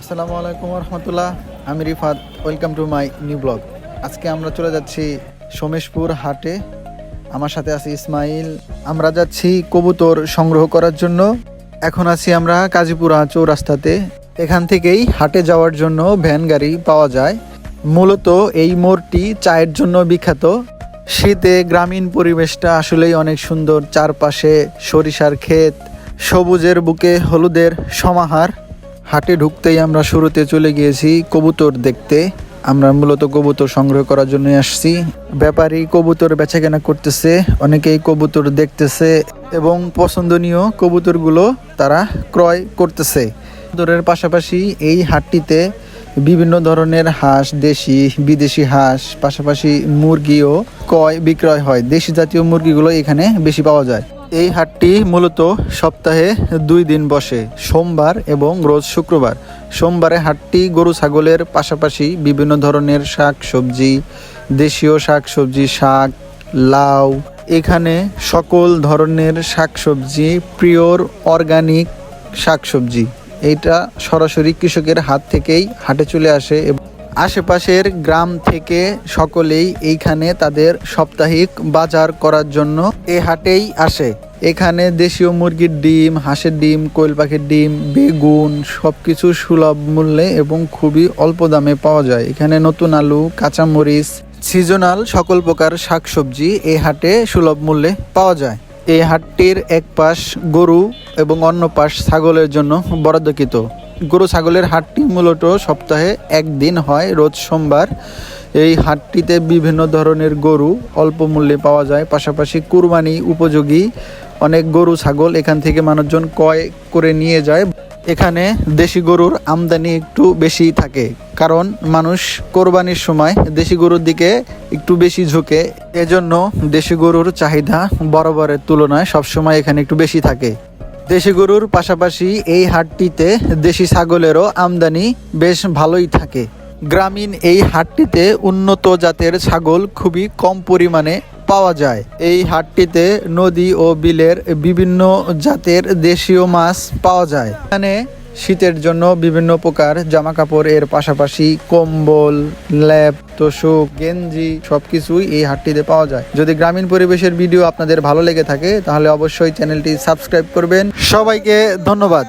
আসসালামু আলাইকুম রহমতুল্লাহ। আমি Rifat, welcome to my new blog. আজকে আমরা চলে যাচ্ছি সোমেশপুর হাটে। আমার সাথে আছে ইসমাইল। আমরা যাচ্ছি কবুতর সংগ্রহ করার জন্য। এখন আছি আমরা কাজীপুরা চৌরাস্তাতে। এখান থেকেই হাটে যাওয়ার জন্য ভ্যান গাড়ি পাওয়া যায়। মূলত এই মোড়টি চায়ের জন্য বিখ্যাত। শীতে গ্রামীণ পরিবেশটা আসলেই অনেক সুন্দর। চারপাশে সরিষার ক্ষেত, সবুজের বুকে হলুদের সমাহার। হাটে ঢুকতেই আমরা শুরুতে চলে গিয়েছি কবুতর দেখতে। আমরা মূলত কবুতর সংগ্রহ করার জন্য আসছি। ব্যাপারী কবুতর বেচাকেনা করতেছে, অনেকেই কবুতর দেখতেছে এবং পছন্দনীয় কবুতরগুলো তারা ক্রয় করতেছে। কবুতরের পাশাপাশি এই হাটটিতে বিভিন্ন ধরনের হাঁস, দেশি বিদেশি হাঁস, পাশাপাশি মুরগিও ক্রয় বিক্রয় হয়। দেশি জাতীয় মুরগিগুলো এখানে বেশি পাওয়া যায়। এই হাটটি মূলত সপ্তাহে 2 দিন বসে, সোমবার এবং রোজ শুক্রবার। সোমবারে হাটটি গরু ছাগলের পাশাপাশি বিভিন্ন ধরনের শাক সবজি, দেশীয় শাক সবজি, শাক, লাউ, এখানে সকল ধরনের শাক সবজি, পিওর অর্গানিক শাক সবজি, এইটা সরাসরি কৃষকের হাত থেকেই হাটে চলে আসে। আশেপাশের গ্রাম থেকে সকলেই এইখানে তাদের সাপ্তাহিক বাজার করার জন্য এ হাটেই আসে। এখানে দেশীয় মুরগির ডিম, হাঁসের ডিম, কোয়েল পাখির ডিম, বেগুন সবকিছু সুলভ মূল্যে এবং খুবই অল্প দামে পাওয়া যায়। এখানে নতুন আলু, কাঁচামরিচ, সিজনাল সকল প্রকার শাকসবজি এই হাটে সুলভ মূল্যে পাওয়া যায়। এই হাটটির এক পাশ গরু এবং অন্য পাশ ছাগলের জন্য বরাদ্দকৃত। গরু ছাগলের হাটটি মূলত সপ্তাহে 1 দিন হয়, রোজ সোমবার। এই হাটটিতে বিভিন্ন ধরনের গরু অল্প মূল্যে পাওয়া যায়। পাশাপাশি কুরবানি উপযোগী অনেক গরু ছাগল এখান থেকে মানুষজন ক্রয় করে নিয়ে যায়। এখানে দেশি গরুর আমদানি একটু বেশি থাকে, কারণ মানুষ কোরবানির সময় দেশি গরুর দিকে একটু বেশি ঝুঁকে। এজন্য দেশি গরুর চাহিদা বরাবরের তুলনায় সবসময় এখানে একটু বেশি থাকে। দেশি গরুর পাশাপাশি এই হাটটিতে দেশি ছাগলেরও আমদানি বেশ ভালোই থাকে। গ্রামীণ এই হাটটিতে উন্নত জাতের ছাগল খুবই কম পরিমাণে পাওয়া যায়। এই হাটটিতে নদী ও বিলের বিভিন্ন জাতের দেশীয় মাছ পাওয়া যায়। এখানে শীতের জন্য বিভিন্ন প্রকার জামা কাপড়, এর পাশাপাশি কম্বল, ল্যাপ, তোশক, গেঞ্জি সবকিছুই এই হাটটিতে পাওয়া যায়। যদি গ্রামীণ পরিবেশের ভিডিও আপনাদের ভালো লেগে থাকে তাহলে অবশ্যই চ্যানেলটি সাবস্ক্রাইব করবেন। সবাইকে ধন্যবাদ।